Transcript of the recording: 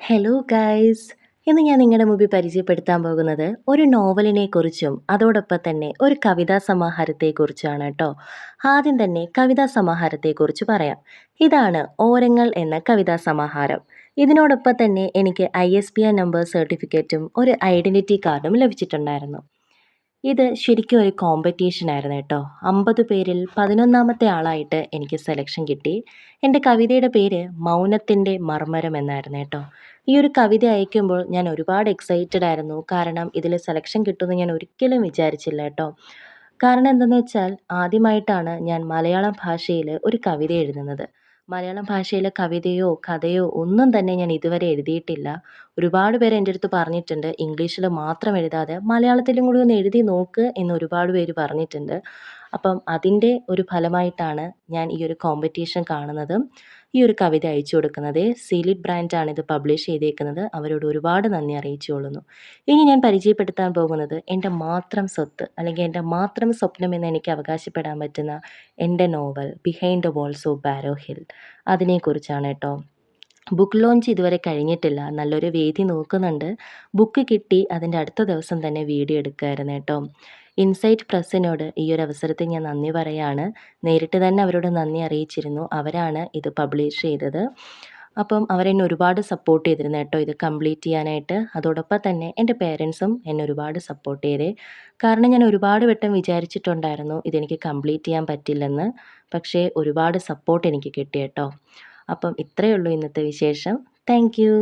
Hello guys! ഇന്ന് ഞാൻ നിങ്ങളുടെ മുമ്പിൽ പരിചയപ്പെടുത്താൻ പോകുന്നത് ഒരു നോവലിനെ കുറിച്ചും അതോടൊപ്പം തന്നെ ഒരു കവിതാ സമാഹാരത്തെക്കുറിച്ചാണ് കേട്ടോ. ആദ്യം തന്നെ കവിതാ സമാഹാരത്തെക്കുറിച്ച് പറയാം. ഇതാണ് ഓരങ്ങൾ എന്ന കവിതാ സമാഹാരം. ഇതിനോടൊപ്പം തന്നെ എനിക്ക് ISBN നമ്പർ സർട്ടിഫിക്കറ്റും ഒരു ഐഡൻറ്റിറ്റി കാർഡും ലഭിച്ചിട്ടുണ്ടായിരുന്നു. ഇത് ശരിക്കും ഒരു കോമ്പറ്റീഷൻ ആയിരുന്നു കേട്ടോ. 50 പേരിൽ 11ാമത്തെ ആളായിട്ട് എനിക്ക് സെലക്ഷൻ കിട്ടി. എൻ്റെ കവിതയുടെ പേര് മൗനത്തിൻ്റെ മർമ്മരം എന്നായിരുന്നു കേട്ടോ. ഈ ഒരു കവിത അയക്കുമ്പോൾ ഞാൻ ഒരുപാട് എക്സൈറ്റഡ് ആയിരുന്നു. കാരണം ഇതിൽ സെലക്ഷൻ കിട്ടുമെന്ന് ഞാൻ ഒരിക്കലും വിചാരിച്ചില്ല കേട്ടോ. കാരണം എന്തെന്ന് വെച്ചാൽ ആദ്യമായിട്ടാണ് ഞാൻ മലയാളം ഭാഷയിൽ ഒരു കവിത എഴുതുന്നത്. മലയാളം ഭാഷയിലെ കവിതയോ കഥയോ ഒന്നും തന്നെ ഞാൻ ഇതുവരെ എഴുതിയിട്ടില്ല. ഒരുപാട് പേര് എൻ്റെ അടുത്ത് പറഞ്ഞിട്ടുണ്ട് ഇംഗ്ലീഷിൽ മാത്രം എഴുതാതെ മലയാളത്തിലും കൂടി ഒന്ന് എഴുതി നോക്ക് എന്ന് ഒരുപാട് പേര് പറഞ്ഞിട്ടുണ്ട്. അപ്പം അതിൻ്റെ ഒരു ഫലമായിട്ടാണ് ഞാൻ ഈ ഒരു കോമ്പറ്റീഷൻ കാണുന്നതും ഈ ഒരു കവിത അയച്ചു കൊടുക്കുന്നത്. സീലിഡ് ബ്രാൻഡാണ് ഇത് പബ്ലിഷ് ചെയ്തേക്കുന്നത്. അവരോട് ഒരുപാട് നന്ദി അറിയിച്ചുകൊള്ളുന്നു. ഇനി ഞാൻ പരിചയപ്പെടുത്താൻ പോകുന്നത് എൻ്റെ മാത്രം സ്വത്ത് അല്ലെങ്കിൽ എൻ്റെ മാത്രം സ്വപ്നം എന്ന് എനിക്ക് അവകാശപ്പെടാൻ പറ്റുന്ന എൻ്റെ novel behind the walls of Barrow Hill അതിനെക്കുറിച്ചാണ് കേട്ടോ. ബുക്ക് ലോഞ്ച് ഇതുവരെ കഴിഞ്ഞിട്ടില്ല. നല്ലൊരു വേദി നോക്കുന്നുണ്ട്. ബുക്ക് കിട്ടി അതിൻ്റെ അടുത്ത ദിവസം തന്നെ വീഡിയോ എടുക്കുമായിരുന്നു കേട്ടോ. ഇൻസൈറ്റ് പ്രസ്സിനോട് ഈ ഒരു അവസരത്തിൽ ഞാൻ നന്ദി പറയാണ്. നേരിട്ട് തന്നെ അവരോട് നന്ദി അറിയിച്ചിരുന്നു. അവരാണ് ഇത് പബ്ലിഷ് ചെയ്തത്. അപ്പം അവരെന്നെ ഒരുപാട് സപ്പോർട്ട് ചെയ്തിരുന്നു കേട്ടോ ഇത് കംപ്ലീറ്റ് ചെയ്യാനായിട്ട്. അതോടൊപ്പം തന്നെ എൻ്റെ പേരൻസും എന്നെ ഒരുപാട് സപ്പോർട്ട് ചെയ്തേ. കാരണം ഞാൻ ഒരുപാട് വട്ടം വിചാരിച്ചിട്ടുണ്ടായിരുന്നു ഇതെനിക്ക് കംപ്ലീറ്റ് ചെയ്യാൻ പറ്റില്ലെന്ന്. പക്ഷേ ഒരുപാട് സപ്പോർട്ട് എനിക്ക് കിട്ടി കേട്ടോ. അപ്പം ഇത്രയേ ഉള്ളൂ ഇന്നത്തെ വിശേഷം. Thank you.